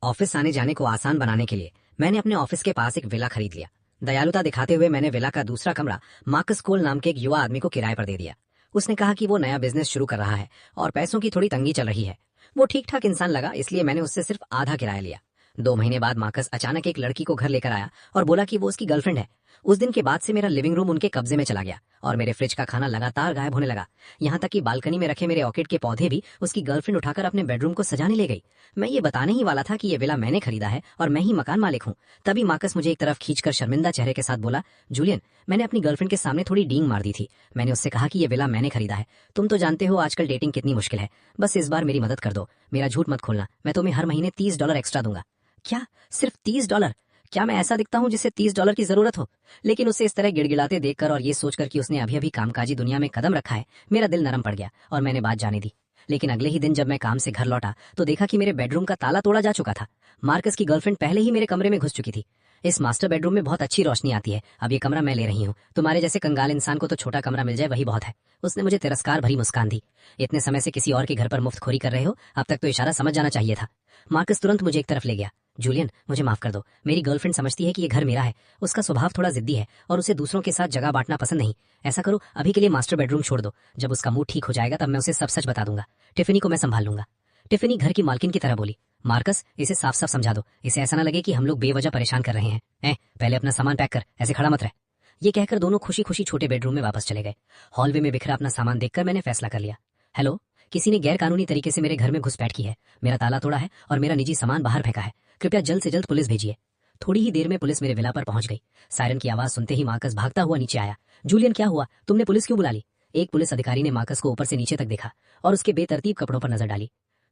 Office आने जाने को आसान बनाने के लिए मैंने अपने ऑफिस के पास एक विला खरीद लिया। दयालुता दिखाते हुए मैंने विला का दूसरा कमरा मार्कस कोल नाम के एक युवा आदमी को किराए पर दे दिया। उसने कहा कि वो नया बिजनेस शुरू कर रहा है और पैसों की थोड़ी तंगी चल रही है। वो ठीक ठाक इंसान लगा, इसलिए मैंने उससे सिर्फ आधा किराया लिया। 2 महीने बाद मार्कस अचानक एक लड़की को घर लेकर आया और बोला कि वो उसकी गर्लफ्रेंड है। उस दिन के बाद से मेरा लिविंग रूम उनके कब्जे में चला गया और मेरे फ्रिज का खाना लगातार गायब होने लगा। यहाँ तक कि बालकनी में रखे मेरे ऑर्किड के पौधे भी उसकी गर्लफ्रेंड उठाकर अपने बेडरूम को सजाने ले गई। मैं ये बताने ही वाला था कि ये विला मैंने खरीदा है और मैं ही मकान मालिक हूँ। तभी मार्कस मुझे एक तरफ खींचकर शर्मिंदा चेहरे के साथ बोला, जूलियन, मैंने अपनी गर्लफ्रेंड के सामने थोड़ी डींग मार दी थी। मैंने उससे कहा कि ये विला मैंने खरीदा है। तुम तो जानते हो आजकल डेटिंग कितनी मुश्किल है। बस इस बार मेरी मदद कर दो। मेरा झूठ मत खोलना। मैं तुम्हें हर महीने $30 एक्स्ट्रा दूंगा। क्या? सिर्फ $30? क्या मैं ऐसा दिखता हूँ जिसे $30 की जरूरत हो? लेकिन उसे इस तरह गिड़गिड़ाते देखकर और ये सोचकर कि उसने अभी अभी कामकाजी दुनिया में कदम रखा है, मेरा दिल नरम पड़ गया और मैंने बात जाने दी। लेकिन अगले ही दिन जब मैं काम से घर लौटा तो देखा कि मेरे बेडरूम का ताला तोड़ा जा चुका था। मार्कस की गर्लफ्रेंड पहले ही मेरे कमरे में घुस चुकी थी। इस मास्टर बेडरूम में बहुत अच्छी रोशनी आती है। अब ये कमरा मैं ले रही हूँ। तुम्हारे जैसे कंगाल इंसान को तो छोटा कमरा मिल जाए वही बहुत है। उसने मुझे तिरस्कार भरी मुस्कान दी। इतने समय से किसी और के घर पर मुफ्तखोरी कर रहे हो, अब तक तो इशारा समझ जाना चाहिए था। मार्कस तुरंत मुझे एक तरफ ले गया। जूलियन, मुझे माफ कर दो। मेरी गर्लफ्रेंड समझती है कि ये घर मेरा है। उसका स्वभाव थोड़ा जिद्दी है और उसे दूसरों के साथ जगह बांटना पसंद नहीं। ऐसा करो, अभी के लिए मास्टर बेडरूम छोड़ दो। जब उसका मूड ठीक हो जाएगा तब मैं उसे सब सच बता दूंगा। टिफिनी को मैं संभाल लूंगा। टिफिनी घर की मालकिन की तरह बोली। मार्कस, इसे साफ साफ समझा दो। इसे ऐसा ना लगे कि हम लोग बेवजह परेशान कर रहे हैं। पहले अपना सामान पैक कर, ऐसे खड़ा मत रह। ये कहकर दोनों खुशी खुशी छोटे बेडरूम में वापस चले गए। हॉलवे में बिखरा अपना सामान देखकर मैंने फैसला कर लिया। हेलो, किसी ने गैर कानूनी तरीके से मेरे घर में घुसपैठ की है। मेरा ताला तोड़ा है और मेरा निजी सामान बाहर फेंका है। कृपया जल्द से जल्द पुलिस भेजिए। थोड़ी ही देर में पुलिस मेरे विला पर पहुंच गई। सायरन की आवाज सुनते ही मार्कस भागता हुआ नीचे आया। जूलियन, क्या हुआ? तुमने पुलिस क्यों बुला ली? एक पुलिस अधिकारी ने मार्कस को ऊपर से नीचे तक देखा और उसके बेतरतीब कपड़ों पर नजर डाली।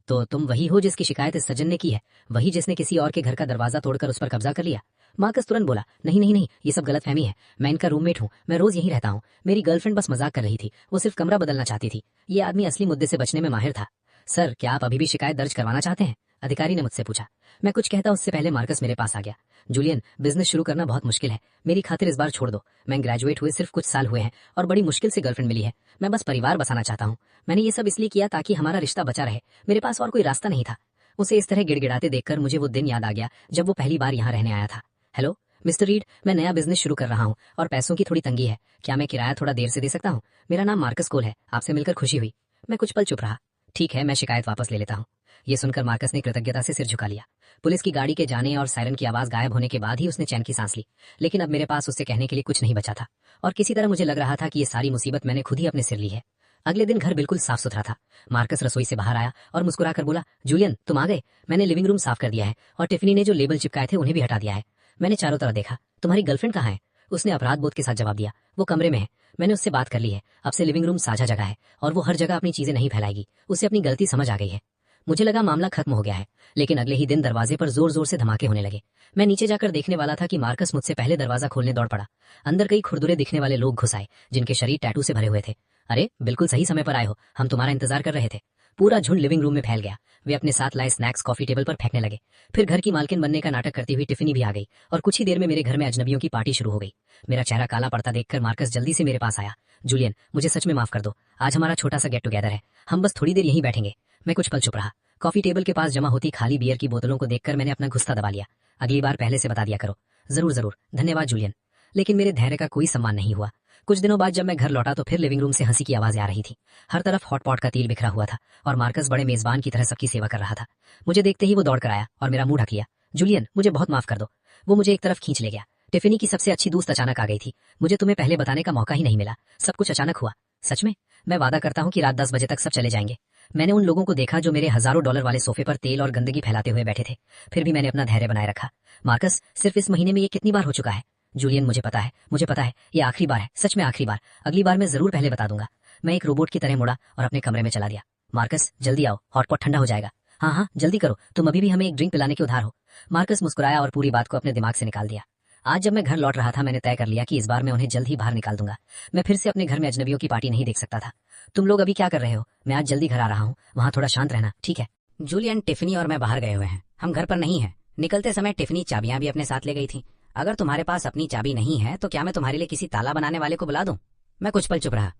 तो तुम वही हो जिसकी शिकायत इस सज्जन ने की है? वही जिसने किसी और के घर का दरवाजा तोड़कर उस पर कब्जा कर लिया? मार्कस तुरंत बोला, नहीं नहीं नहीं, ये सब गलतफहमी है। मैं इनका रूममेट हूँ। मैं रोज यहीं रहता हूँ। मेरी गर्लफ्रेंड बस मजाक कर रही थी। वो सिर्फ कमरा बदलना चाहती थी। ये आदमी असली मुद्दे से बचने में माहिर था। सर, क्या आप अभी भी शिकायत दर्ज करवाना चाहते हैं? अधिकारी ने मुझसे पूछा। मैं कुछ कहता उससे पहले मार्कस मेरे पास आ गया। जूलियन, बिजनेस शुरू करना बहुत मुश्किल है। मेरी खातिर इस बार छोड़ दो। मैं ग्रेजुएट हुए सिर्फ कुछ साल हुए हैं और बड़ी मुश्किल से गर्लफ्रेंड मिली है। मैं बस परिवार बसाना चाहता हूँ। मैंने ये सब इसलिए किया ताकि हमारा रिश्ता बचा रहे। मेरे पास और कोई रास्ता नहीं था। उसे इस तरह गिड़गिड़ाते देखकर मुझे वो दिन याद आ गया जब वो पहली बार यहाँ रहने आया था। हेलो मिस्टर रीड, मैं नया बिजनेस शुरू कर रहा हूँ और पैसों की थोड़ी तंगी है। क्या मैं किराया थोड़ा देर से दे सकता हूँ? मेरा नाम मार्कस कोल है। आपसे मिलकर खुशी हुई। मैं कुछ पल चुप रहा। ठीक है, मैं शिकायत वापस ले लेता हूँ। ये सुनकर मार्कस ने कृतज्ञता से सिर झुका लिया। पुलिस की गाड़ी के जाने और सायरन की आवाज गायब होने के बाद ही उसने चैन की सांस ली। लेकिन अब मेरे पास उससे कहने के लिए कुछ नहीं बचा था और किसी तरह मुझे लग रहा था कि ये सारी मुसीबत मैंने खुद ही अपने सिर ली है। अगले दिन घर बिल्कुल साफ सुथरा था। मार्कस रसोई से बाहर आया और मुस्कुराकर बोला, जूलियन, तुम आ गए। मैंने लिविंग रूम साफ कर दिया है और टिफिनी ने जो लेबल चिपकाए थे उन्हें भी हटा दिया है। मैंने चारों तरफ देखा। तुम्हारी गर्लफ्रेंड कहाँ है? उसने अपराध बोध के साथ जवाब दिया, वो कमरे में है। मैंने उससे बात कर ली है। अब से लिविंग रूम साझा जगह है और वो हर जगह अपनी चीजें नहीं फैलाएगी। उसे अपनी गलती समझ आ गई है। मुझे लगा मामला खत्म हो गया है, लेकिन अगले ही दिन दरवाजे पर जोर जोर से धमाके होने लगे। मैं नीचे जाकर देखने वाला था कि मार्कस मुझसे पहले दरवाजा खोलने दौड़ पड़ा। अंदर कई खुरदुरे दिखने वाले लोग घुस आए जिनके शरीर टैटू से भरे हुए थे। अरे, बिल्कुल सही समय पर आए हो। हम तुम्हारा इंतजार कर रहे थे। पूरा झुंड लिविंग रूम में फैल गया। वे अपने साथ लाए स्नैक्स कॉफी टेबल पर फेंकने लगे। फिर घर की मालकिन बनने का नाटक करती हुई टिफिनी भी आ गई और कुछ ही देर में मेरे घर में अजनबियों की पार्टी शुरू हो गई। मेरा चेहरा काला पड़ता देखकर मार्कस जल्दी से मेरे पास आया। जूलियन, मुझे सच में माफ कर दो। आज हमारा छोटा सा गेट टुगेदर है। हम बस थोड़ी देर यहीं बैठेंगे। मैं कुछ पल चुप रहा। कॉफी टेबल के पास जमा होती खाली बियर की बोतलों को देखकर मैंने अपना गुस्सा दबा लिया। अगली बार पहले से बता दिया करो। जरूर जरूर, धन्यवाद जूलियन। लेकिन मेरे धैर्य का कोई सम्मान नहीं हुआ। कुछ दिनों बाद जब मैं घर लौटा तो फिर लिविंग रूम से हंसी की आवाजें आ रही थी। हर तरफ हॉटपॉट का तेल बिखरा हुआ था और मार्कस बड़े मेजबान की तरह सबकी सेवा कर रहा था। मुझे देखते ही वो दौड़ कर आया और मेरा मुंह ढक लिया। जूलियन, मुझे बहुत माफ कर दो। वो मुझे एक तरफ खींच ले गया। टिफिनी की सबसे अच्छी दोस्त अचानक आ गई थी। मुझे तुम्हें पहले बताने का मौका ही नहीं मिला। सब कुछ अचानक हुआ। सच में? मैं वादा करता हूँ कि रात 10 बजे तक सब चले जाएंगे। मैंने उन लोगों को देखा जो मेरे हजारों डॉलर वाले सोफे पर तेल और गंदगी फैलाते हुए बैठे थे। फिर भी मैंने अपना धैर्य बनाए रखा। मार्कस, सिर्फ इस महीने में ये कितनी बार हो चुका है? जूलियन, मुझे पता है। ये आखिरी बार है, सच में आखिरी बार। अगली बार मैं जरूर पहले बता दूंगा। मैं एक रोबोट की तरह मुड़ा और अपने कमरे में चला दिया। मार्कस, जल्दी आओ, हॉटपॉट ठंडा हो जाएगा। हाँ हाँ, जल्दी करो। तुम अभी भी हमें एक ड्रिंक पिलाने के उधार हो। मार्कस मुस्कुराया और पूरी बात को अपने दिमाग से निकाल दिया। आज जब मैं घर लौट रहा था मैंने तय कर लिया कि इस बार मैं उन्हें जल्द ही बाहर निकाल दूंगा। मैं फिर से अपने घर में अजनबियों की पार्टी नहीं देख सकता था। तुम लोग अभी क्या कर रहे हो? मैं आज जल्दी घर आ रहा हूँ। वहाँ थोड़ा शांत रहना, ठीक है? जूलियन, टिफिनी और मैं बाहर गए हुए हैं। हम घर पर नहीं हैं। निकलते समय टिफिनी चाबियां भी अपने साथ ले गई थी। अगर तुम्हारे पास अपनी चाबी नहीं है तो क्या मैं तुम्हारे लिए किसी ताला बनाने वाले को बुला दूं? मैं कुछ पल चुप रहा।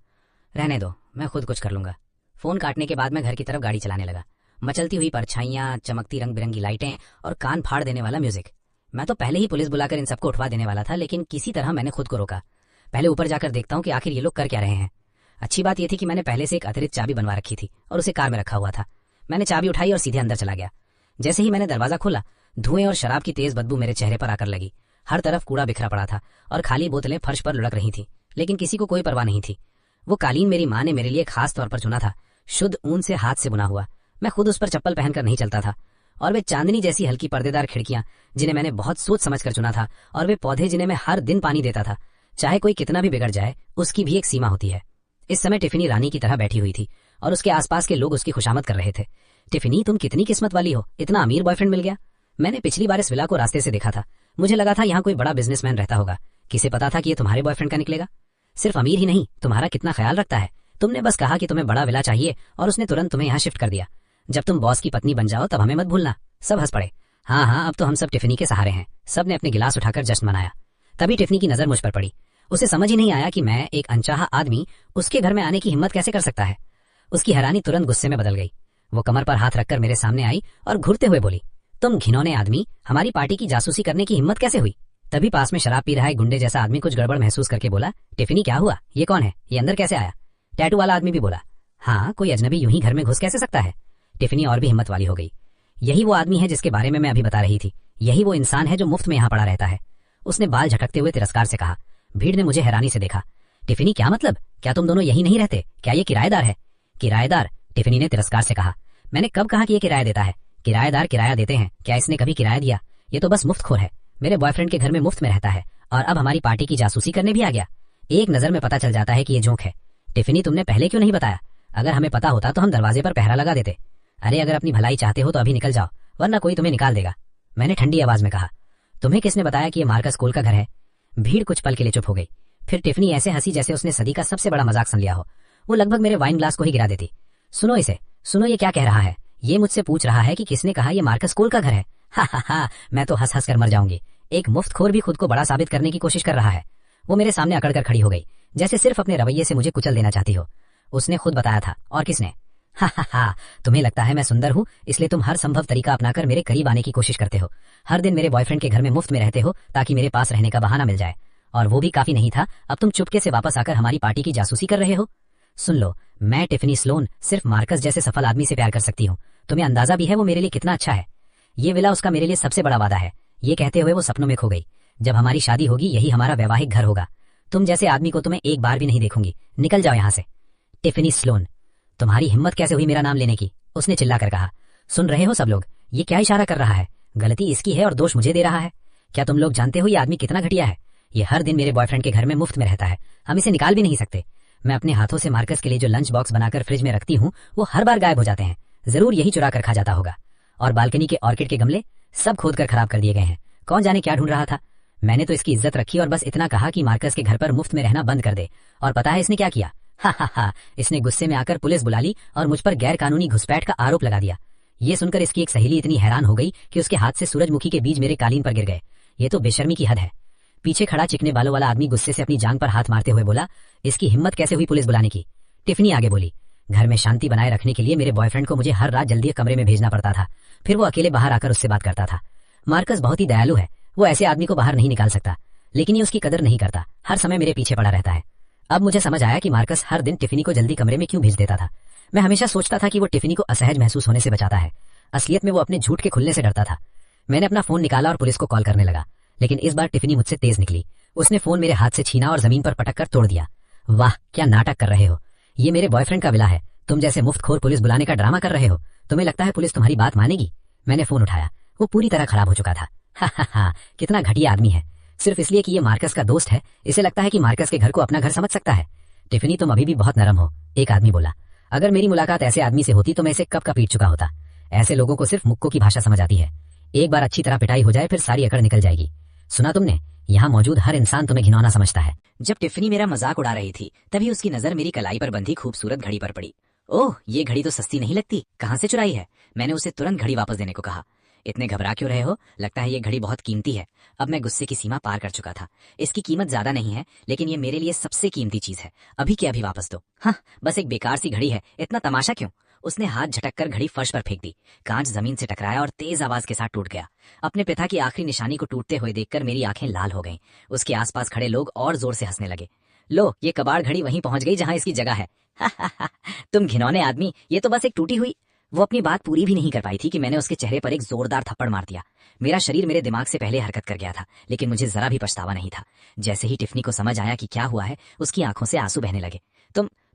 रहने दो, मैं खुद कुछ कर लूंगा। फोन काटने के बाद मैं घर की तरफ गाड़ी चलाने लगा। मचलती हुई परछाइयां, चमकती रंग बिरंगी लाइटें और कान फाड़ देने वाला म्यूजिक। मैं तो पहले ही पुलिस बुलाकर इन सबको उठवा देने वाला था, लेकिन किसी तरह मैंने खुद को रोका। पहले ऊपर जाकर देखता हूँ कि आखिर ये लोग कर क्या रहे हैं। अच्छी बात यह थी कि मैंने पहले से एक अतिरिक्त चाबी बनवा रखी थी और उसे कार में रखा हुआ था। मैंने चाबी उठाई और सीधे अंदर चला गया। जैसे ही मैंने दरवाजा खोला, धुएं और शराब की तेज बदबू मेरे चेहरे पर आकर लगी। हर तरफ कूड़ा बिखरा पड़ा था और खाली बोतलें फर्श पर लुढ़क रही थी, लेकिन किसी को कोई परवाह नहीं थी। वो कालीन मेरी माँ ने मेरे लिए खास तौर पर चुना था, शुद्ध ऊन से हाथ से बुना हुआ। मैं खुद उस पर चप्पल पहनकर नहीं चलता था। और वे चांदनी जैसी हल्की पर्देदार खिड़कियां जिन्हें मैंने बहुत सोच समझकर चुना था, और वे पौधे जिन्हें मैं हर दिन पानी देता था। चाहे कोई कितना भी बिगड़ जाए, उसकी भी एक सीमा होती है। इस समय टिफिनी रानी की तरह बैठी हुई थी और उसके आसपास के लोग उसकी खुशामद कर रहे थे। टिफिनी, तुम कितनी किस्मत वाली हो, इतना अमीर बॉयफ्रेंड मिल गया। मैंने पिछली बार इस विला को रास्ते से देखा था। मुझे लगा था यहाँ कोई बड़ा बिजनेसमैन रहता होगा। किसे पता था कि ये तुम्हारे बॉयफ्रेंड का निकलेगा। सिर्फ अमीर ही नहीं, तुम्हारा कितना ख्याल रखता है। तुमने बस कहा कि तुम्हें बड़ा विला चाहिए और उसने तुरंत तुम्हें यहाँ शिफ्ट कर दिया। जब तुम बॉस की पत्नी बन जाओ तब हमें मत भूलना। सब हंस पड़े। हाँ, अब तो हम सब टिफिनी के सहारे हैं। सब ने अपने गिलास उठाकर जश्न मनाया। तभी टिफिनी की नजर मुझ पर पड़ी। उसे समझ ही नहीं आया कि मैं, एक अनचाहा आदमी, उसके घर में आने की हिम्मत कैसे कर सकता है। उसकी हैरानी तुरंत गुस्से में बदल गई। वो कमर पर हाथ रखकर मेरे सामने आई और घुरते हुए बोली, तुम घिनौने आदमी, हमारी पार्टी की जासूसी करने की हिम्मत कैसे हुई। तभी पास में शराब पी रहा है गुंडे जैसा आदमी कुछ गड़बड़ महसूस करके बोला, टिफिनी क्या हुआ, ये कौन है, ये अंदर कैसे आया। टैटू वाला आदमी भी बोला, हाँ, कोई अजनबी यूं ही घर में घुस कैसे सकता है। टिफिनी और भी हिम्मत वाली हो गई। यही वो आदमी है जिसके बारे में मैं अभी बता रही थी। यही वो इंसान है जो मुफ्त में यहाँ पड़ा रहता है। उसने बाल झटकते हुए तिरस्कार से कहा। भीड़ ने मुझे हैरानी से देखा। टिफिनी, क्या मतलब, क्या तुम दोनों यही नहीं रहते, क्या ये किराएदार है। किराएदार, टिफिनी ने तिरस्कार से कहा। मैंने कब कहा कि ये किराया देता है। किराएदार किराया देते हैं, क्या इसने कभी किराया दिया। ये तो बस मुफ्तखोर है। मेरे बॉयफ्रेंड के घर में मुफ्त में रहता है और अब हमारी पार्टी की जासूसी करने भी आ गया। एक नजर में पता चल जाता है कि ये जोक है। टिफिनी, तुमने पहले क्यों नहीं बताया। अगर हमें पता होता तो हम दरवाजे पर पहरा लगा देते। अरे, अगर अपनी भलाई चाहते हो तो अभी निकल जाओ, वरना कोई तुम्हें निकाल देगा। मैंने ठंडी आवाज में कहा। तुम्हें किसने बताया कि ये मार्कस कोल का घर है। भीड़ कुछ पल के लिए चुप हो गई। फिर टिफिनी ऐसे हंसी जैसे उसने सदी का सबसे बड़ा मजाक सुन लिया हो। वो लगभग मेरे वाइन ग्लास को ही गिरा देती। सुनो इसे, सुनो, ये क्या कह रहा है। ये मुझसे पूछ रहा है कि किसने कहा ये मार्कस कोल का घर है। हा हा हा, मैं तो हंस हंस कर मर जाऊंगी। एक मुफ्तखोर भी खुद को बड़ा साबित करने की कोशिश कर रहा है। वो मेरे सामने अकड़ कर खड़ी हो गई, जैसे सिर्फ अपने रवैये से मुझे कुचल देना चाहती हो। उसने खुद बताया था, और किसने। हा हा हा, तुम्हें लगता है मैं सुंदर हूँ, इसलिए तुम हर संभव तरीका अपनाकर मेरे करीब आने की कोशिश करते हो। हर दिन मेरे बॉयफ्रेंड के घर में मुफ्त में रहते हो ताकि मेरे पास रहने का बहाना मिल जाए। और वो भी काफी नहीं था, अब तुम चुपके से वापस आकर हमारी पार्टी की जासूसी कर रहे हो। सुन लो, मैं टिफिनी स्लोन सिर्फ मार्कस जैसे सफल आदमी से प्यार कर सकती हूँ। तुम्हें अंदाजा भी है वो मेरे लिए कितना अच्छा है। ये विला उसका मेरे लिए सबसे बड़ा वादा है। ये कहते हुए वो सपनों में खो गई। जब हमारी शादी होगी यही हमारा वैवाहिक घर होगा। तुम जैसे आदमी को तो मैं एक बार भी नहीं देखूंगी। निकल जाओ यहाँ से। टिफिनी स्लोन, तुम्हारी हिम्मत कैसे हुई मेरा नाम लेने की, उसने चिल्लाकर कहा। सुन रहे हो सब लोग, ये क्या इशारा कर रहा है। गलती इसकी है और दोष मुझे दे रहा है। क्या तुम लोग जानते हो ये आदमी कितना घटिया है। ये हर दिन मेरे बॉयफ्रेंड के घर में मुफ्त में रहता है। हम इसे निकाल भी नहीं सकते। मैं अपने हाथों से मार्कस के लिए जो लंच बॉक्स बनाकर फ्रिज में रखती हूँ वो हर बार गायब हो जाते हैं। जरूर यही चुरा कर खा जाता होगा। और बालकनी के ऑर्किड के गमले सब खोद कर खराब कर दिए गए हैं। कौन जाने क्या ढूंढ रहा था। मैंने तो इसकी इज्जत रखी और बस इतना कहा कि मार्कस के घर पर मुफ्त में रहना बंद कर दे। और पता है इसने क्या किया। हा हा हा, इसने गुस्से में आकर पुलिस बुला ली और मुझ पर गैर कानूनी घुसपैठ का आरोप लगा दिया। ये सुनकर इसकी एक सहेली इतनी हैरान हो गई कि उसके हाथ से सूरजमुखी के बीज मेरे कालीन पर गिर गए। ये तो बेशर्मी की हद है। पीछे खड़ा चिकने बालों वाला आदमी गुस्से से अपनी जांग पर हाथ मारते हुए बोला, इसकी हिम्मत कैसे हुई पुलिस बुलाने की। टिफिनी आगे बोली, घर में शांति बनाए रखने के लिए मेरे बॉयफ्रेंड को मुझे हर रात जल्दी कमरे में भेजना पड़ता था। फिर वो अकेले बाहर आकर उससे बात करता था। मार्कस बहुत ही दयालु है, वो ऐसे आदमी को बाहर नहीं निकाल सकता, लेकिन ये उसकी कदर नहीं करता, हर समय मेरे पीछे पड़ा रहता है। अब मुझे समझ आया कि मार्कस हर दिन टिफिनी को जल्दी कमरे में क्यों भेज देता था। मैं हमेशा सोचता था कि वो टिफिनी को असहज महसूस होने से बचाता है। असलियत में वो अपने झूठ के खुलने से डरता था। मैंने अपना फोन निकाला और पुलिस को कॉल करने लगा, लेकिन इस बार टिफिनी मुझसे तेज निकली। उसने फोन मेरे हाथ से छीना और जमीन पर पटक कर तोड़ दिया। वाह, क्या नाटक कर रहे हो। ये मेरे बॉयफ्रेंड का विला है, तुम जैसे मुफ्तखोर पुलिस बुलाने का ड्रामा कर रहे हो। तुम्हें लगता है पुलिस तुम्हारी बात मानेगी। मैंने फोन उठाया, वो पूरी तरह खराब हो चुका था। हा हा हा, कितना घटिया आदमी है। सिर्फ इसलिए कि ये मार्कस का दोस्त है, इसे लगता है कि मार्कस के घर को अपना घर समझ सकता है। टिफिनी, तुम अभी भी बहुत नरम हो, एक आदमी बोला। अगर मेरी मुलाकात ऐसे आदमी से होती तो मैं इसे कब का पीट चुका होता। ऐसे लोगों को सिर्फ मुक्कों की भाषा समझ आती है। एक बार अच्छी तरह पिटाई हो जाए फिर सारी अकड़ निकल जाएगी। सुना तुमने, यहाँ मौजूद हर इंसान तुम्हें घिनौना समझता है। जब टिफिनी मेरा मजाक उड़ा रही थी तभी उसकी नजर मेरी कलाई पर बंधी खूबसूरत घड़ी पर पड़ी। ओह, ये घड़ी तो सस्ती नहीं लगती, कहाँ से चुराई है। मैंने उसे तुरंत घड़ी वापस देने को कहा। इतने घबरा क्यों रहे हो, लगता है ये घड़ी बहुत कीमती है। अब मैं गुस्से की सीमा पार कर चुका था। इसकी कीमत ज्यादा नहीं है, लेकिन ये मेरे लिए सबसे कीमती चीज है। अभी के अभी वापस दो। हाँ, बस एक बेकार सी घड़ी है, इतना तमाशा क्यों। उसने हाथ झटककर घड़ी फर्श पर फेंक दी। कांच जमीन से टकराया और तेज आवाज के साथ टूट गया। अपने पिता की आखिरी निशानी को टूटते हुए देखकर मेरी आंखें लाल हो गईं। उसके आसपास खड़े लोग और जोर से हंसने लगे। लो, ये कबाड़ घड़ी वहीं पहुंच गई जहां इसकी जगह है। तुम घिनौने आदमी, ये तो बस एक टूटी हुई। वो अपनी बात पूरी भी नहीं कर पाई थी कि मैंने उसके चेहरे पर एक जोरदार थप्पड़ मार दिया। मेरा शरीर मेरे दिमाग से पहले हरकत कर गया था, लेकिन मुझे जरा भी पछतावा नहीं था। जैसे ही टिफनी को समझ आया कि क्या हुआ है, उसकी आंखों से आंसू बहने लगे।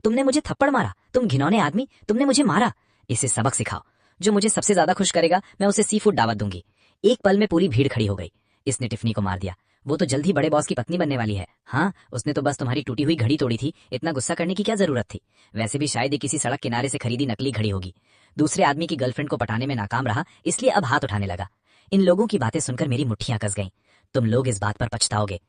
तुमने मुझे थप्पड़ मारा, तुम घिनौने आदमी, तुमने मुझे मारा। इसे सबक सिखाओ। जो मुझे सबसे ज्यादा खुश करेगा मैं उसे सी फूड दावत दूंगी। एक पल में पूरी भीड़ खड़ी हो गई। इसने टिफनी को मार दिया। वो तो जल्द ही बड़े बॉस की पत्नी बनने वाली है। हाँ, उसने तो बस तुम्हारी टूटी हुई घड़ी तोड़ी थी, इतना गुस्सा करने की क्या जरूरत थी। वैसे भी शायद ये किसी सड़क किनारे से खरीदी नकली घड़ी होगी। दूसरे आदमी की गर्लफ्रेंड को पटाने में नाकाम रहा, इसलिए अब हाथ उठाने लगा। इन लोगों की बातें सुनकर मेरी मुट्ठियां कस गईं। तुम लोग इस बात पर पछताओगे।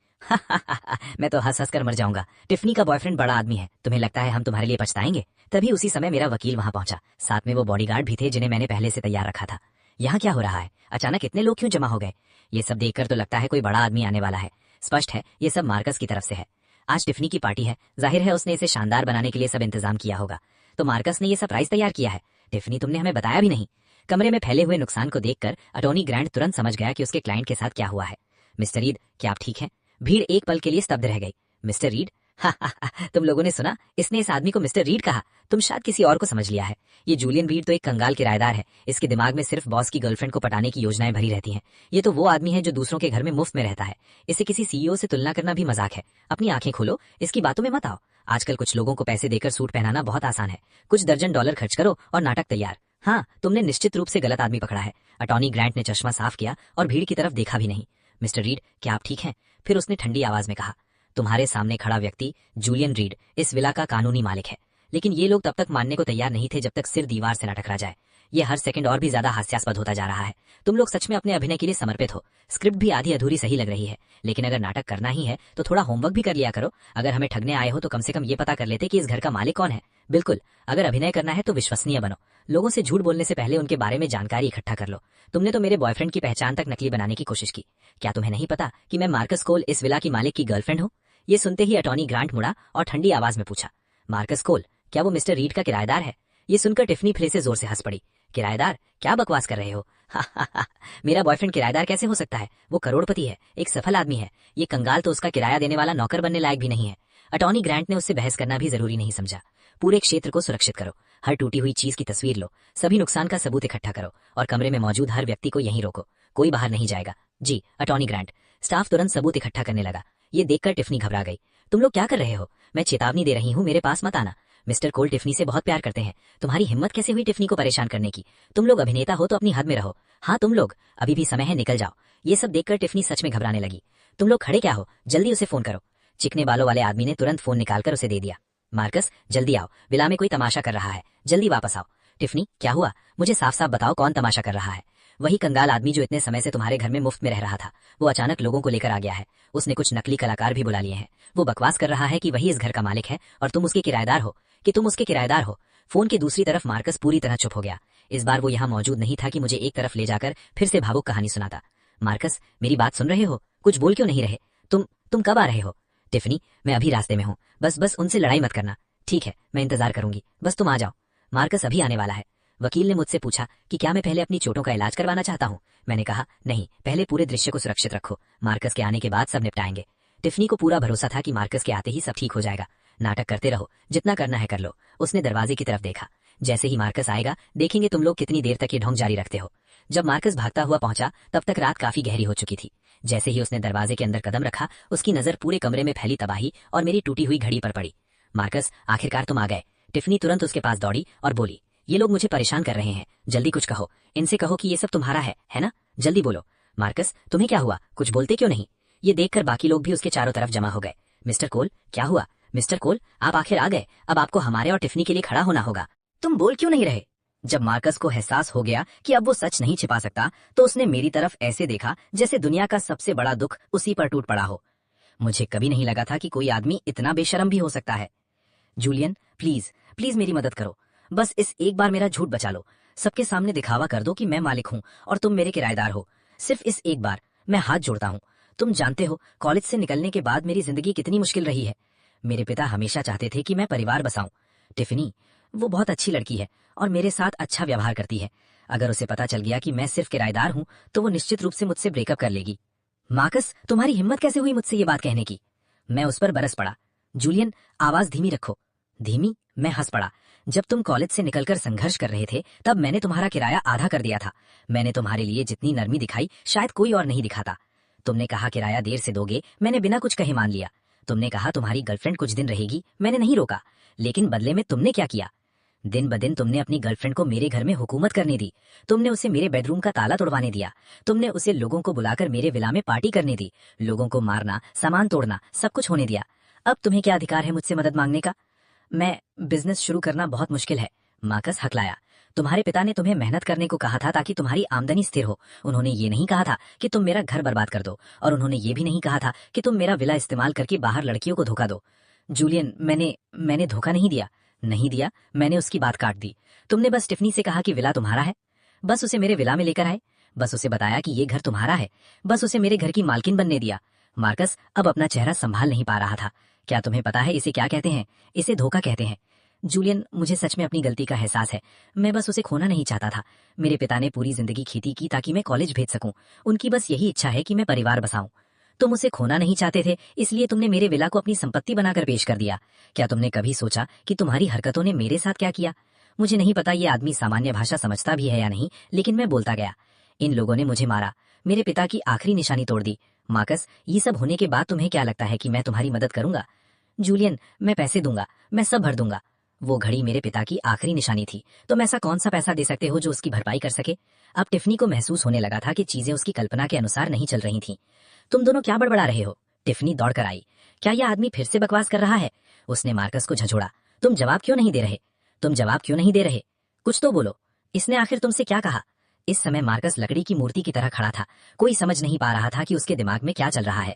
मैं तो हंस हंस कर मर जाऊंगा। टिफनी का बॉयफ्रेंड बड़ा आदमी है, तुम्हें लगता है हम तुम्हारे लिए पछताएंगे? तभी उसी समय मेरा वकील वहां पहुंचा। साथ में वो बॉडीगार्ड भी थे जिन्हें मैंने पहले से तैयार रखा था। यहाँ क्या हो रहा है? अचानक इतने लोग क्यों जमा हो गए? ये सब देखकर तो लगता है कोई बड़ा आदमी आने वाला है। स्पष्ट है ये सब मार्कस की तरफ से है। आज टिफनी की पार्टी है, जाहिर है उसने इसे शानदार बनाने के लिए सब इंतजाम किया होगा। तो मार्कस ने ये सरप्राइज तैयार किया है। टिफनी, तुमने हमें बताया भी नहीं। कमरे में फैले हुए नुकसान को देखकर अटॉर्नी ग्रैंड तुरंत समझ गया कि उसके क्लाइंट के साथ क्या हुआ है। मिस्टर रीड, क्या आप ठीक हैं? भीड़ एक पल के लिए स्तब्ध रह गई। Mister read? तुम लोगों ने सुना? इसने इस आदमी को मिस्टर रीड कहा। तुम शायद किसी और को समझ लिया है। ये जूलियन रीड तो एक कंगाल किराएदार है। इसके दिमाग में सिर्फ बॉस की गर्लफ्रेंड को पटाने की योजनाएं भरी रहती हैं। ये तो वो आदमी है जो दूसरों के घर में मुफ्त में रहता है। इसे किसी सीईओ से तुलना करना भी मजाक है। अपनी आंखें खोलो, इसकी बातों में मत आओ। आजकल कुछ लोगों को पैसे देकर सूट पहनाना बहुत आसान है। कुछ दर्जन डॉलर खर्च करो और नाटक तैयार। हाँ, तुमने निश्चित रूप से गलत आदमी पकड़ा है। अटॉर्नी ग्रैंट ने चश्मा साफ किया और भीड़ की तरफ देखा भी नहीं। मिस्टर रीड, क्या आप ठीक हैं? फिर उसने ठंडी आवाज में कहा, तुम्हारे सामने खड़ा व्यक्ति जूलियन रीड इस विला का कानूनी मालिक है। लेकिन ये लोग तब तक मानने को तैयार नहीं थे जब तक सिर दीवार से न टकरा जाए। ये हर सेकंड और भी ज्यादा हास्यास्पद होता जा रहा है। तुम लोग सच में अपने अभिनय के लिए समर्पित हो। स्क्रिप्ट भी आधी अधूरी सही लग रही है, लेकिन अगर नाटक करना ही है तो थोड़ा होमवर्क भी कर लिया करो। अगर हमें ठगने आए हो तो कम से कम ये पता कर लेते कि इस घर का मालिक कौन है। बिल्कुल, अगर अभिनय करना है तो विश्वसनीय बनो। लोगों से झूठ बोलने से पहले उनके बारे में जानकारी इकट्ठा कर लो। तुमने तो मेरे बॉयफ्रेंड की पहचान तक नकली बनाने की कोशिश की। क्या तुम्हें नहीं पता कि मैं मार्कस कोल, इस विला की मालिक की गर्लफ्रेंड हूँ? ये सुनते ही अटॉर्नी ग्रांट मुड़ा और ठंडी आवाज में पूछा, मार्कस कोल, क्या वो मिस्टर रीड का किराएदार है? ये सुनकर टिफनी फिर से जोर से हंस पड़ी। किराएदार? क्या बकवास कर रहे हो? मेरा बॉयफ्रेंड किराएदार कैसे हो सकता है? वो करोड़पति है, एक सफल आदमी है। ये कंगाल तो उसका किराया देने वाला नौकर बनने लायक भी नहीं है। अटॉर्नी ग्रांट ने उससे बहस करना भी जरूरी नहीं समझा। पूरे क्षेत्र को सुरक्षित करो, हर टूटी हुई चीज की तस्वीर लो, सभी नुकसान का सबूत इकट्ठा करो और कमरे में मौजूद हर व्यक्ति को यहीं रोको। कोई बाहर नहीं जाएगा। जी, अटॉर्नी ग्रांट। स्टाफ तुरंत सबूत इकट्ठा करने लगा। ये देखकर टिफनी घबरा गई। तुम लोग क्या कर रहे हो? मैं चेतावनी दे रही हूँ, मेरे पास मत आना। मिस्टर कोल टिफनी से बहुत प्यार करते हैं। तुम्हारी हिम्मत कैसे हुई टिफनी को परेशान करने की? तुम लोग अभिनेता हो तो अपनी हद में रहो। हाँ, तुम लोग, अभी भी समय है, निकल जाओ। ये सब देखकर टिफनी सच में घबराने लगी। तुम लोग खड़े क्या हो? जल्दी उसे फोन करो। चिकने बालों वाले आदमी ने तुरंत फोन निकालकर उसे दे दिया। मार्कस, जल्दी आओ, विला में कोई तमाशा कर रहा है, जल्दी वापस आओ। टिफनी, क्या हुआ? मुझे साफ साफ बताओ, कौन तमाशा कर रहा है? वही कंगाल आदमी जो इतने समय से तुम्हारे घर में मुफ्त में रह रहा था। वो अचानक लोगों को लेकर आ गया है। उसने कुछ नकली कलाकार भी बुला लिए हैं। वो बकवास कर रहा है कि वही इस घर का मालिक है और तुम उसके किराएदार हो। फोन की दूसरी तरफ मार्कस पूरी तरह चुप हो गया। इस बार वो यहाँ मौजूद नहीं था कि मुझे एक तरफ ले जाकर फिर से भावुक कहानी सुनाता। मार्कस, मेरी बात सुन रहे हो? कुछ बोल क्यों नहीं रहे? तुम कब आ रहे हो? टिफनी, मैं अभी रास्ते में हूँ। बस उनसे लड़ाई मत करना। ठीक है, मैं इंतजार करूंगी, बस तुम आ जाओ। मार्कस अभी आने वाला है। वकील ने मुझसे पूछा कि क्या मैं पहले अपनी चोटों का इलाज करवाना चाहता हूँ। मैंने कहा नहीं, पहले पूरे दृश्य को सुरक्षित रखो। मार्कस के आने के बाद सब निपटाएंगे। टिफनी को पूरा भरोसा था कि मार्कस के आते ही सब ठीक हो जाएगा। नाटक करते रहो, जितना करना है कर लो। उसने दरवाजे की तरफ देखा। जैसे ही मार्कस आएगा देखेंगे तुम लोग कितनी देर तक ये ढोंग जारी रखते हो। जब मार्कस भागता हुआ पहुंचा तब तक रात काफी गहरी हो चुकी थी। जैसे ही उसने दरवाजे के अंदर कदम रखा, उसकी नजर पूरे कमरे में फैली तबाही और मेरी टूटी हुई घड़ी पर पड़ी। मार्कस, आखिरकार तुम आ गए। टिफनी तुरंत उसके पास दौड़ी और बोली, ये लोग मुझे परेशान कर रहे हैं, जल्दी कुछ कहो। इनसे कहो कि ये सब तुम्हारा है ना? जल्दी बोलो। मार्कस, तुम्हें क्या हुआ? कुछ बोलते क्यों नहीं? ये देखकर बाकी लोग भी उसके चारों तरफ जमा हो गए। मिस्टर कोल, क्या हुआ? मिस्टर कोल, आप आखिर आ गए। अब आपको हमारे और टिफनी के लिए खड़ा होना होगा। तुम बोल क्यों नहीं रहे? जब मार्कस को एहसास हो गया कि अब वो सच नहीं छिपा सकता, तो उसने मेरी तरफ ऐसे देखा जैसे दुनिया का सबसे बड़ा दुख उसी पर टूट पड़ा हो। मुझे कभी नहीं लगा था कि कोई आदमी इतना बेशर्म भी हो सकता है। जूलियन, प्लीज प्लीज मेरी मदद करो। बस इस एक बार मेरा झूठ बचा लो। सबके सामने दिखावा कर दो कि मैं मालिक हूँ और तुम मेरे किराएदार हो। सिर्फ इस एक बार, मैं हाथ जोड़ता हूँ। तुम जानते हो कॉलेज से निकलने के बाद मेरी जिंदगी कितनी मुश्किल रही है। मेरे पिता हमेशा चाहते थे कि मैं परिवार बसाऊं। टिफनी, वो बहुत अच्छी लड़की है और मेरे साथ अच्छा व्यवहार करती है। अगर उसे पता चल गया कि मैं सिर्फ किराएदार हूँ तो वो निश्चित रूप से मुझसे ब्रेकअप कर लेगी। मार्कस, तुम्हारी हिम्मत कैसे हुई मुझसे ये बात कहने की? मैं उस पर बरस पड़ा। जूलियन, आवाज धीमी रखो। धीमी? मैं हंस पड़ा। जब तुम कॉलेज से निकलकर संघर्ष कर रहे थे तब मैंने तुम्हारा किराया आधा कर दिया था। मैंने तुम्हारे लिए जितनी नरमी दिखाई शायद कोई और नहीं दिखाता। तुमने कहा किराया देर से दोगे, मैंने बिना कुछ कहे मान लिया। तुमने कहा तुम्हारी गर्लफ्रेंड कुछ दिन रहेगी, मैंने नहीं रोका। लेकिन बदले में तुमने क्या किया? दिन ब दिन तुमने अपनी गर्लफ्रेंड को मेरे घर में हुकूमत करने दी। तुमने उसे मेरे बेडरूम का ताला तोड़वाने दिया। तुमने उसे लोगों को बुलाकर मेरे विला में पार्टी करने दी। लोगों को मारना, सामान तोड़ना, सब कुछ होने दिया। अब तुम्हें क्या अधिकार है मुझसे मदद मांगने का? मैं बिजनेस शुरू करना बहुत मुश्किल है, मार्कस हकलाया। तुम्हारे पिता ने तुम्हें मेहनत करने को कहा था ताकि तुम्हारी आमदनी स्थिर हो। उन्होंने ये नहीं कहा था कि तुम मेरा घर बर्बाद कर दो, और उन्होंने ये भी नहीं कहा था कि तुम मेरा विला इस्तेमाल करके बाहर लड़कियों को धोखा दो। जूलियन, मैंने धोखा नहीं दिया। नहीं दिया? मैंने उसकी बात काट दी। तुमने बस टिफनी से कहा कि विला तुम्हारा है। बस उसे मेरे विला में लेकर आए। बस उसे बताया कि ये घर तुम्हारा है। बस उसे मेरे घर की मालकिन बनने दिया। मार्कस अब अपना चेहरा संभाल नहीं पा रहा था। क्या तुम्हें पता है इसे क्या कहते हैं? इसे धोखा कहते हैं। जूलियन, मुझे सच में अपनी गलती का एहसास है। मैं बस उसे खोना नहीं चाहता था। मेरे पिता ने पूरी जिंदगी खेती की ताकि मैं कॉलेज भेज सकूं। उनकी बस यही इच्छा है कि मैं परिवार बसाऊं। तुम उसे खोना नहीं चाहते थे, इसलिए तुमने मेरे विला को अपनी संपत्ति बनाकर पेश कर दिया। क्या तुमने कभी सोचा कि तुम्हारी हरकतों ने मेरे साथ क्या किया? मुझे नहीं पता ये आदमी सामान्य भाषा समझता भी है या नहीं, लेकिन मैं बोलता गया। इन लोगों ने मुझे मारा, मेरे पिता की आखिरी निशानी तोड़ दी। मार्कस, ये सब होने के बाद तुम्हें क्या लगता है कि मैं तुम्हारी मदद करूंगा? जूलियन, मैं पैसे दूंगा, मैं सब भर दूंगा। वो घड़ी मेरे पिता की आखिरी निशानी थी। तुम ऐसा कौन सा पैसा दे सकते हो जो उसकी भरपाई कर सके? अब टिफनी को महसूस होने लगा था कि चीजें उसकी कल्पना के अनुसार नहीं चल रही थीं। तुम दोनों क्या बड़बड़ा रहे हो? टिफनी दौड़कर आई। क्या यह आदमी फिर से बकवास कर रहा है? उसने मार्कस को झंझोड़ा। तुम जवाब क्यों नहीं दे रहे? तुम जवाब क्यों नहीं दे रहे? कुछ तो बोलो। इसने आखिर तुमसे क्या कहा? इस समय मार्कस लकड़ी की मूर्ति की तरह खड़ा था। कोई समझ नहीं पा रहा था कि उसके दिमाग में क्या चल रहा है।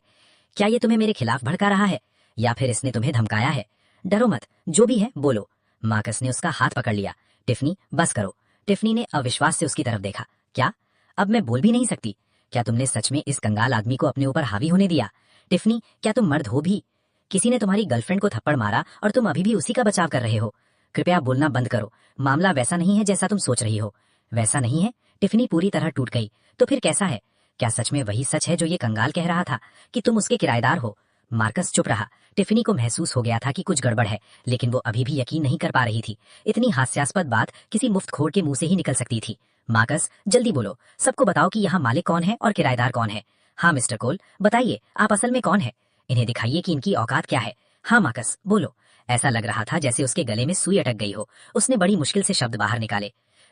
क्या ये तुम्हें मेरे खिलाफ भड़का रहा है, या फिर इसने तुम्हें धमकाया है? डरो मत, जो भी है बोलो। मार्कस ने उसका हाथ पकड़ लिया। टिफनी, बस करो। टिफनी ने अविश्वास से उसकी तरफ देखा। क्या? अब मैं बोल भी नहीं सकती? क्या तुमने सच में इस कंगाल आदमी को अपने ऊपर हावी होने दिया? टिफनी, क्या तुम मर्द हो भी? किसी ने तुम्हारी गर्लफ्रेंड को थप्पड़ मारा और तुम अभी भी उसी का बचाव कर रहे हो। कृपया बोलना बंद करो। मामला वैसा नहीं है जैसा तुम सोच रही हो। वैसा नहीं है? टिफनी पूरी तरह टूट गई। तो फिर कैसा है? क्या सच में वही सच है जो ये कंगाल कह रहा था, कि तुम उसके किराएदार हो? मार्कस चुप रहा। टिफनी को महसूस हो गया था कि कुछ गड़बड़ है, लेकिन वो अभी भी यकीन नहीं कर पा रही थी। इतनी हास्यास्पद बात किसी मुफ्तखोर के मुंह से ही निकल सकती थी। मार्कस, जल्दी बोलो, सबको बताओ कि यहाँ मालिक कौन है और किराएदार कौन है। हाँ मिस्टर कोल, बताइए आप असल में कौन है? इन्हें दिखाइए कि इनकी औकात क्या है। हाँ मार्कस, बोलो। ऐसा लग रहा था जैसे उसके गले में सुई अटक गई हो। उसने बड़ी मुश्किल से शब्द बाहर निकाले।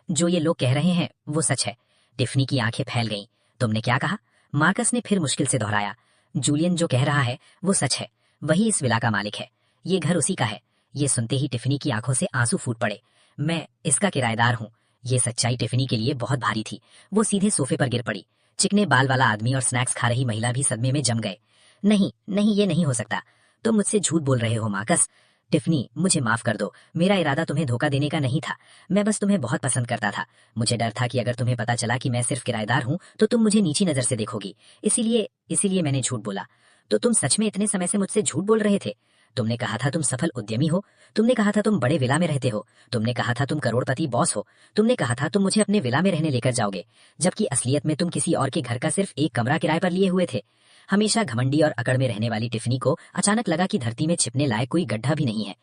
जो ये लोग कह रहे हैं वो सच है। टिफनी की आंखें फैल गईं। तुमने क्या कहा? मार्कस ने फिर मुश्किल से दोहराया। जूलियन जो कह रहा है वो सच है। वही इस विला का मालिक है। ये घर उसी का है। ये सुनते ही टिफनी की आंखों से आंसू फूट पड़े। मैं इसका किराएदार हूँ। ये सच्चाई टिफनी के लिए बहुत भारी थी। वो सीधे सोफे पर गिर पड़ी। चिकने बाल वाला आदमी और स्नैक्स खा रही महिला भी सदमे में जम गए। नहीं नहीं, ये नहीं हो सकता। तुम मुझसे झूठ बोल रहे हो मार्कस। टिफनी, मुझे माफ कर दो। मेरा इरादा तुम्हें धोखा देने का नहीं था। मैं बस तुम्हें बहुत पसंद करता था। मुझे डर था कि अगर तुम्हें पता चला कि मैं सिर्फ किराएदार हूँ तो तुम मुझे नीची नजर से देखोगी। इसीलिए मैंने झूठ बोला। तो तुम सच में इतने समय से मुझसे झूठ बोल रहे थे? तुमने कहा था तुम सफल उद्यमी हो। तुमने कहा था तुम बड़े विला में रहते हो। तुमने कहा था तुम करोड़पति बॉस हो। तुमने कहा था तुम मुझे अपने विला में रहने लेकर जाओगे, जबकि असलियत में तुम किसी और के घर का सिर्फ एक कमरा किराए पर लिए हुए थे। हमेशा घमंडी और अकड़ में रहने वाली टिफनी को अचानक लगा कि धरती में छिपने लायक कोई गड्ढा भी नहीं है।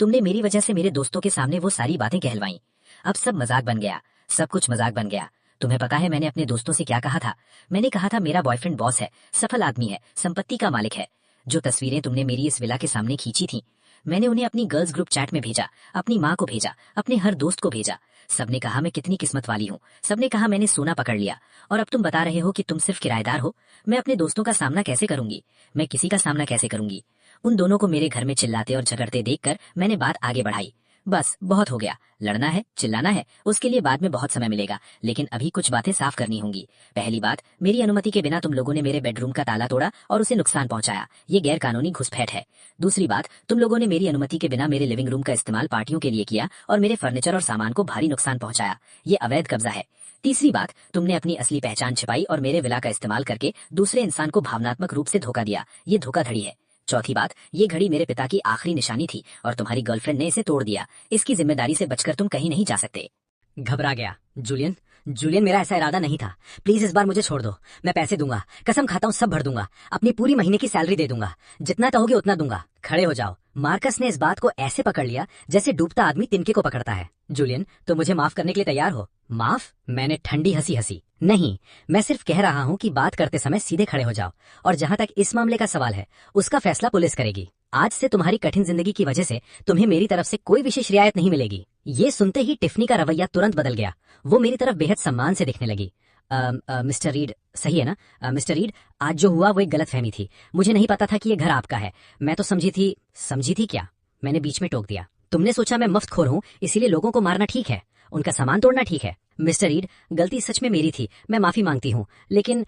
तुमने मेरी वजह से मेरे दोस्तों के सामने वो सारी बातें कहलवाई। अब सब मजाक बन गया। सब कुछ मजाक बन गया। तुम्हें पता है मैंने अपने दोस्तों से क्या कहा था? मैंने कहा था मेरा बॉयफ्रेंड बॉस है, सफल आदमी है, संपत्ति का मालिक है। जो तस्वीरें तुमने मेरी इस विला के सामने खींची थी, मैंने उन्हें अपनी गर्ल्स ग्रुप चैट में भेजा, अपनी माँ को भेजा, अपने हर दोस्त को भेजा। सबने कहा मैं कितनी किस्मत वाली हूँ। सबने कहा मैंने सोना पकड़ लिया। और अब तुम बता रहे हो कि तुम सिर्फ किराएदार हो। मैं अपने दोस्तों का सामना कैसे करूंगी? मैं किसी का सामना कैसे करूंगी? उन दोनों को मेरे घर में चिल्लाते और झगड़ते देखकर मैंने बात आगे बढ़ाई। बस बहुत हो गया। लड़ना है, चिल्लाना है, उसके लिए बाद में बहुत समय मिलेगा, लेकिन अभी कुछ बातें साफ करनी होंगी। पहली बात, मेरी अनुमति के बिना तुम लोगों ने मेरे बेडरूम का ताला तोड़ा और उसे नुकसान पहुंचाया। ये गैर कानूनी घुसपैठ है। दूसरी बात, तुम लोगों ने मेरी अनुमति के बिना मेरे लिविंग रूम का इस्तेमाल पार्टियों के लिए किया और मेरे फर्नीचर और सामान को भारी नुकसान पहुंचाया। ये अवैध कब्जा है। तीसरी बात, तुमने अपनी असली पहचान छिपाई और मेरे विला का इस्तेमाल करके दूसरे इंसान को भावनात्मक रूप से धोखा दिया। ये धोखाधड़ी है। चौथी बात, ये घड़ी मेरे पिता की आखिरी निशानी थी और तुम्हारी गर्लफ्रेंड ने इसे तोड़ दिया। इसकी जिम्मेदारी से बचकर तुम कहीं नहीं जा सकते। घबरा गया। जूलियन, जूलियन, मेरा ऐसा इरादा नहीं था। प्लीज इस बार मुझे छोड़ दो। मैं पैसे दूंगा, कसम खाता हूँ सब भर दूंगा। अपनी पूरी महीने की सैलरी दे दूंगा। जितना कहोगे उतना दूंगा। खड़े हो जाओ। मार्कस ने इस बात को ऐसे पकड़ लिया जैसे डूबता आदमी तिनके को पकड़ता है। जूलियन, तो मुझे माफ करने के लिए तैयार हो? माफ? मैंने ठंडी हंसी हंसी। नहीं, मैं सिर्फ कह रहा हूँ कि बात करते समय सीधे खड़े हो जाओ। और जहाँ तक इस मामले का सवाल है, उसका फैसला पुलिस करेगी। आज से तुम्हारी कठिन जिंदगी की वजह से तुम्हें मेरी तरफ से कोई विशेष रियायत नहीं मिलेगी। ये सुनते ही टिफनी का रवैया तुरंत बदल गया। वो मेरी तरफ बेहद सम्मान से दिखने लगी। मिस्टर रीड, सही है ना? मिस्टर रीड, आज जो हुआ वो एक गलतफहमी थी। मुझे नहीं पता था कि ये घर आपका है। मैं तो समझी थी क्या? मैंने बीच में टोक दिया। तुमने सोचा मैं मफ्तखोर हूँ, इसीलिए लोगों को मारना ठीक है, उनका सामान तोड़ना ठीक है। मिस्टर रीड, गलती सच में मेरी थी, मैं माफी मांगती हूँ। लेकिन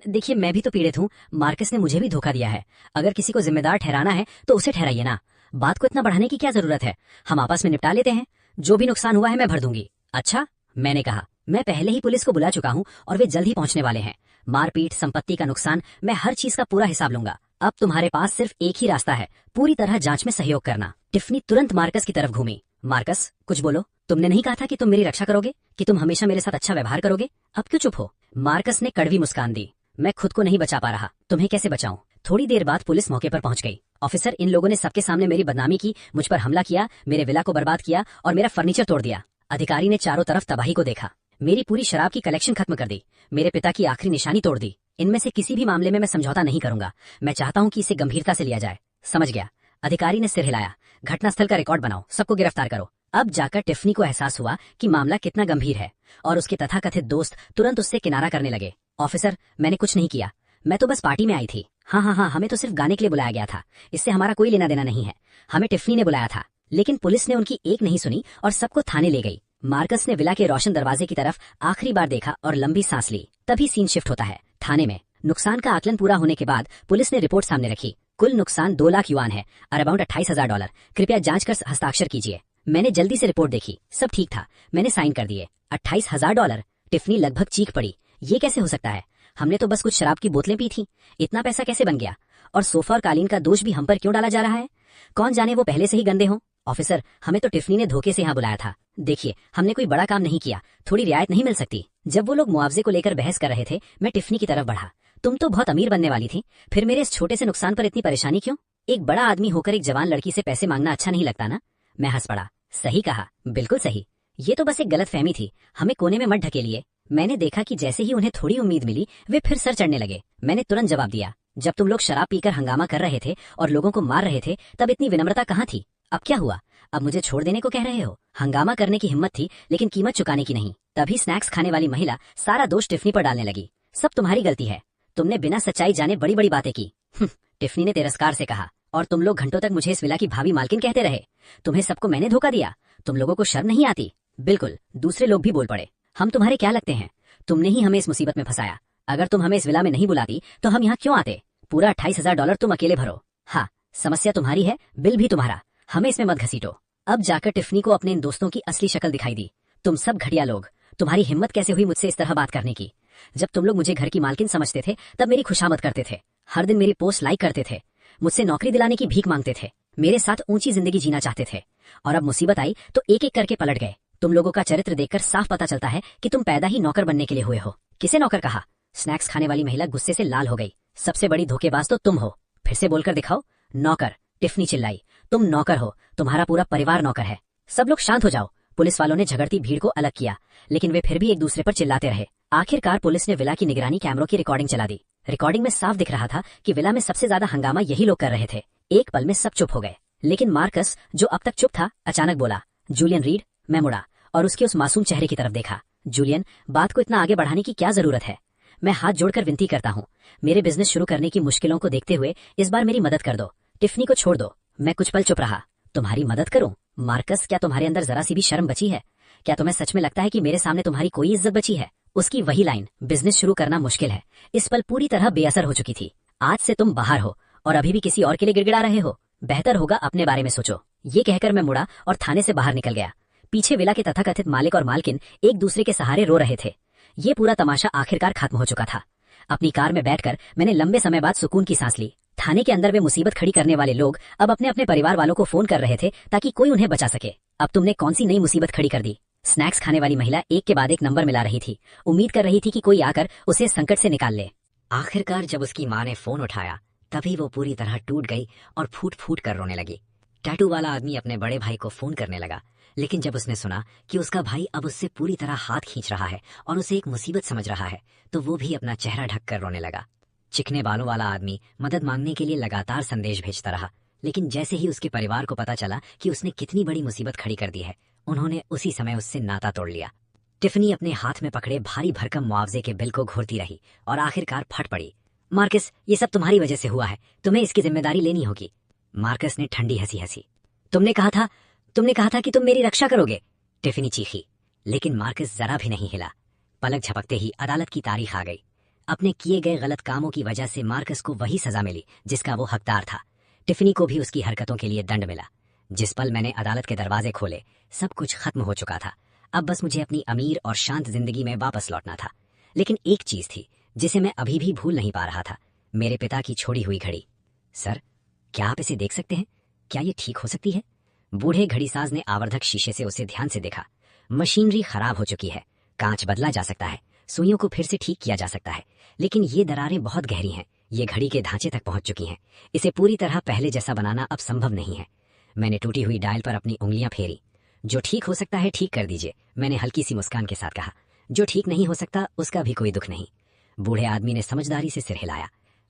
देखिए, मैं भी तो पीड़ित हूँ। मार्कस ने मुझे भी धोखा दिया है। अगर किसी को जिम्मेदार ठहराना है तो उसे ठहराइए ना। बात को इतना बढ़ाने की क्या जरूरत है? हम आपस में निपटा लेते हैं। जो भी नुकसान हुआ है मैं भर दूंगी। अच्छा, मैंने कहा। मैं पहले ही पुलिस को बुला चुका हूँ और वे जल्द ही पहुंचने वाले हैं। मारपीट, संपत्ति का नुकसान, मैं हर चीज का पूरा हिसाब लूंगा। अब तुम्हारे पास सिर्फ एक ही रास्ता है, पूरी तरह जांच में सहयोग करना। टिफनी तुरंत मार्कस की तरफ घूमी। मार्कस, कुछ बोलो। तुमने नहीं कहा था कि तुम मेरी रक्षा करोगे, कि तुम हमेशा मेरे साथ अच्छा व्यवहार करोगे? अब क्यों चुप हो? मार्कस ने कड़वी मुस्कान दी। मैं खुद को नहीं बचा पा रहा, तुम्हें कैसे बचाऊं? थोड़ी देर बाद पुलिस मौके पर पहुंच गई। ऑफिसर, इन लोगों ने सबके सामने मेरी बदनामी की, मुझ पर हमला किया, मेरे विला को बर्बाद किया और मेरा फर्नीचर तोड़ दिया। अधिकारी ने चारों तरफ तबाही को देखा। मेरी पूरी शराब की कलेक्शन खत्म कर दी, मेरे पिता की आखिरी निशानी तोड़ दी। इनमें से किसी भी मामले में मैं समझौता नहीं करूंगा। मैं चाहता हूं कि इसे गंभीरता से लिया जाए। समझ गया। अधिकारी ने सिर हिलाया। घटनास्थल का रिकॉर्ड बनाओ, सबको गिरफ्तार करो। अब जाकर टिफनी को एहसास हुआ कि मामला कितना गंभीर है और उसके तथाकथित दोस्त तुरंत उससे किनारा करने लगे। ऑफिसर, मैंने कुछ नहीं किया, मैं तो बस पार्टी में आई थी। हाँ, हमें तो सिर्फ गाने के लिए बुलाया गया था, इससे हमारा कोई लेना देना नहीं है। हमें टिफनी ने बुलाया था। लेकिन पुलिस ने उनकी एक नहीं सुनी और सबको थाने ले गई। मार्कस ने विला के रोशन दरवाजे की तरफ आखिरी बार देखा और लंबी सांस ली। तभी सीन शिफ्ट होता है थाने में। नुकसान का आकलन पूरा होने के बाद पुलिस ने रिपोर्ट सामने रखी। कुल नुकसान 2 लाख युआन है, अराउंड 28,000 डॉलर। कृपया जांच कर हस्ताक्षर कीजिए। मैंने जल्दी से रिपोर्ट देखी, सब ठीक था। मैंने साइन कर दिए। 28,000 डॉलर? टिफनी लगभग चीख पड़ी। ये कैसे हो सकता है? हमने तो बस कुछ शराब की बोतलें पी थी, इतना पैसा कैसे बन गया? और सोफा और कालीन का दोष भी हम पर क्यों डाला जा रहा है? कौन जाने वो पहले से ही गंदे हों। ऑफिसर, हमें तो टिफनी ने धोखे से यहाँ बुलाया था। देखिए, हमने कोई बड़ा काम नहीं किया, थोड़ी रियायत नहीं मिल सकती? जब वो लोग मुआवजे को लेकर बहस कर रहे थे, मैं टिफनी की तरफ बढ़ा। तुम तो बहुत अमीर बनने वाली थी, फिर मेरे इस छोटे से नुकसान पर इतनी परेशानी क्यों? एक बड़ा आदमी होकर एक जवान लड़की से पैसे मांगना अच्छा नहीं लगता ना? मैं हंस पड़ा। सही कहा, बिल्कुल सही। ये तो बस एक गलतफहमी थी, हमें कोने में मत ढकेलिए। मैंने देखा कि जैसे ही उन्हें थोड़ी उम्मीद मिली, वे फिर सर चढ़ने लगे। मैंने तुरंत जवाब दिया, जब तुम लोग शराब पीकर हंगामा कर रहे थे और लोगों को मार रहे थे, तब इतनी विनम्रता कहाँ थी? अब क्या हुआ? अब मुझे छोड़ देने को कह रहे हो? हंगामा करने की हिम्मत थी, लेकिन कीमत चुकाने की नहीं। तभी स्नैक्स खाने वाली महिला सारा दोष टिफनी पर डालने लगी। सब तुम्हारी गलती है, तुमने बिना सच्चाई जाने बड़ी बड़ी बातें की। टिफनी ने तिरस्कार से कहा। और तुम लोग घंटों तक मुझे इस विला की भावी मालकिन कहते रहे। तुम्हें सबको मैंने धोखा दिया? तुम लोगों को शर्म नहीं आती? बिल्कुल। दूसरे लोग भी बोल पड़े। हम तुम्हारे क्या लगते हैं? तुमने ही हमें इस मुसीबत में फंसाया। अगर तुम हमें इस विला में नहीं बुलाती तो हम यहाँ क्यों आते? पूरा 28,000 डॉलर तुम अकेले भरो। हाँ, समस्या तुम्हारी है, बिल भी तुम्हारा, हमें इसमें मत घसीटो। अब जाकर टिफनी को अपने इन दोस्तों की असली शक्ल दिखाई दी। तुम सब घटिया लोग, तुम्हारी हिम्मत कैसे हुई मुझसे इस तरह बात करने की? जब तुम लोग मुझे घर की मालकिन समझते थे, तब मेरी खुशामद करते थे, हर दिन मेरी पोस्ट लाइक करते थे, मुझसे नौकरी दिलाने की भीख मांगते थे, मेरे साथ ऊंची जिंदगी जीना चाहते थे। और अब मुसीबत आई तो एक एक करके पलट गए। तुम लोगों का चरित्र देखकर साफ पता चलता है कि तुम पैदा ही नौकर बनने के लिए हुए हो। किसे नौकर कहा? स्नैक्स खाने वाली महिला गुस्से से लाल हो गई। सबसे बड़ी धोखेबाज तो तुम हो। फिर से बोलकर दिखाओ। नौकर? टिफनी चिल्लाई। तुम नौकर हो, तुम्हारा पूरा परिवार नौकर है। सब लोग शांत हो जाओ। पुलिस वालों ने झगड़ती भीड़ को अलग किया, लेकिन वे फिर भी एक दूसरे पर चिल्लाते रहे। आखिरकार पुलिस ने विला की निगरानी कैमरों की रिकॉर्डिंग चला दी। रिकॉर्डिंग में साफ दिख रहा था कि विला में सबसे ज्यादा हंगामा यही लोग कर रहे थे। एक पल में सब चुप हो गए, लेकिन मार्कस, जो अब तक चुप था, अचानक बोला, जूलियन रीड। मैं मुड़ा और उसके उस मासूम चेहरे की तरफ देखा। जूलियन, बात को इतना आगे बढ़ाने की क्या जरूरत है? मैं हाथ जोड़कर विनती करता हूँ, मेरे बिजनेस शुरू करने की मुश्किलों को देखते हुए इस बार मेरी मदद कर दो। टिफनी को छोड़ दो। मैं कुछ पल चुप रहा। तुम्हारी मदद करूं? मार्कस, क्या तुम्हारे अंदर जरा सी भी शर्म बची है? क्या तुम्हें सच में लगता है कि मेरे सामने तुम्हारी कोई इज्जत बची है? उसकी वही लाइन, बिजनेस शुरू करना मुश्किल है, इस पल पूरी तरह बेअसर हो चुकी थी। आज से तुम बाहर हो और अभी भी किसी और के लिए गिड़गिड़ा रहे हो। बेहतर होगा अपने बारे में सोचो। ये कहकर मैं मुड़ा और थाने से बाहर निकल गया। पीछे विला के तथाकथित मालिक और मालकिन एक दूसरे के सहारे रो रहे थे। ये पूरा तमाशा आखिरकार खत्म हो चुका था। अपनी कार में बैठकर मैंने लंबे समय बाद सुकून की सांस ली। थाने के अंदर वे मुसीबत खड़ी करने वाले लोग अब अपने अपने परिवार वालों को फोन कर रहे थे ताकि कोई उन्हें बचा सके। अब तुमने कौन सी नई मुसीबत खड़ी कर दी? स्नैक्स खाने वाली महिला एक के बाद एक नंबर मिला रही थी, उम्मीद कर रही थी कि कोई आकर उसे संकट से निकाल ले। आखिरकार जब उसकी माँ ने फोन उठाया तभी वो पूरी तरह टूट गई और फूट फूट कर रोने लगी। टैटू वाला आदमी अपने बड़े भाई को फोन करने लगा, लेकिन जब उसने सुना कि उसका भाई अब उससे पूरी तरह हाथ खींच रहा है और उसे एक मुसीबत समझ रहा है, तो वो भी अपना चेहरा ढक कर रोने लगा। चिकने बालों वाला आदमी मदद मांगने के लिए लगातार संदेश भेजता रहा, लेकिन जैसे ही उसके परिवार को पता चला कि उसने कितनी बड़ी मुसीबत खड़ी कर दी है, उन्होंने उसी समय उससे नाता तोड़ लिया। टिफनी अपने हाथ में पकड़े भारी भरकम मुआवजे के बिल को घूरती रही और आखिरकार फट पड़ी। मार्कस, ये सब तुम्हारी वजह से हुआ है, तुम्हें इसकी जिम्मेदारी लेनी होगी। मार्कस ने ठंडी हंसी हंसी। तुमने कहा था कि तुम मेरी रक्षा करोगे, टिफनी चीखी। लेकिन मार्कस जरा भी नहीं हिला। पलक झपकते ही अदालत की तारीख आ गई। अपने किए गए गलत कामों की वजह से मार्कस को वही सजा मिली जिसका वो हकदार था। टिफनी को भी उसकी हरकतों के लिए दंड मिला। जिस पल मैंने अदालत के दरवाजे खोले, सब कुछ खत्म हो चुका था। अब बस मुझे अपनी अमीर और शांत जिंदगी में वापस लौटना था। लेकिन एक चीज थी जिसे मैं अभी भी भूल नहीं पा रहा था, मेरे पिता की छोड़ी हुई घड़ी। सर, क्या आप इसे देख सकते हैं? क्या ये ठीक हो सकती है? बूढ़े घड़ीसाज ने आवर्धक शीशे से उसे ध्यान से देखा। मशीनरी खराब हो चुकी है, कांच बदला जा सकता है, सुइयों को फिर से ठीक किया जा सकता है, लेकिन ये दरारें बहुत गहरी हैं, ये घड़ी के ढांचे तक पहुंच चुकी हैं। इसे पूरी तरह पहले जैसा बनाना अब संभव नहीं है। मैंने टूटी हुई डायल पर अपनी उंगलियां फेरी। जो ठीक हो सकता है ठीक कर दीजिए, मैंने हल्की सी मुस्कान के साथ कहा। जो ठीक नहीं हो सकता उसका भी कोई दुख नहीं। बूढ़े आदमी ने समझदारी से सिर हिलाया।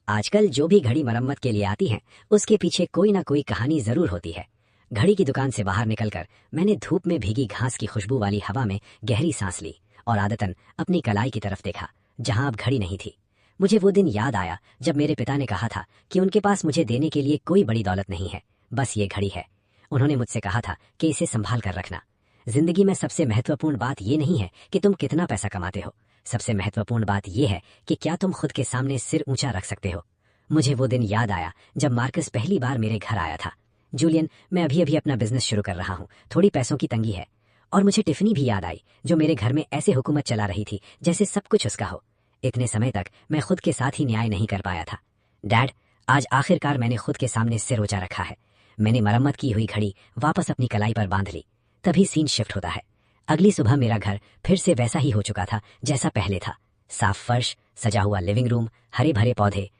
आजकल जो भी घड़ी मरम्मत के लिए आती है, उसके पीछे कोई ना कोई कहानी जरूर होती है। घड़ी की दुकान से बाहर निकलकर मैंने धूप में भीगी घास की खुशबू वाली हवा में गहरी सांस ली और आदतन अपनी कलाई की तरफ देखा, जहां अब घड़ी नहीं थी। मुझे वो दिन याद आया जब मेरे पिता ने कहा था कि उनके पास मुझे देने के लिए कोई बड़ी दौलत नहीं है, बस ये घड़ी है। उन्होंने मुझसे कहा था कि इसे संभाल कर रखना। जिंदगी में सबसे महत्वपूर्ण बात ये नहीं है कि तुम कितना पैसा कमाते हो, सबसे महत्वपूर्ण बात यह है कि क्या तुम खुद के सामने सिर ऊंचा रख सकते हो। मुझे वो दिन याद आया जब मार्कस पहली बार मेरे घर आया था। जूलियन, मैं अभी अभी अपना बिजनेस शुरू कर रहा हूँ, थोड़ी पैसों की तंगी है। और मुझे टिफनी भी याद आई, जो मेरे घर में ऐसे हुकूमत चला रही थी जैसे सब कुछ उसका हो। इतने समय तक मैं खुद के साथ ही न्याय नहीं कर पाया था। डैड, आज आखिरकार मैंने खुद के सामने सिर ऊंचा रखा है। मैंने मरम्मत की हुई घड़ी वापस अपनी कलाई पर बांध ली। तभी सीन शिफ्ट होता है। अगली सुबह मेरा घर फिर से वैसा ही हो चुका था जैसा पहले था। साफ फर्श, सजा हुआ लिविंग रूम, हरे भरे पौधे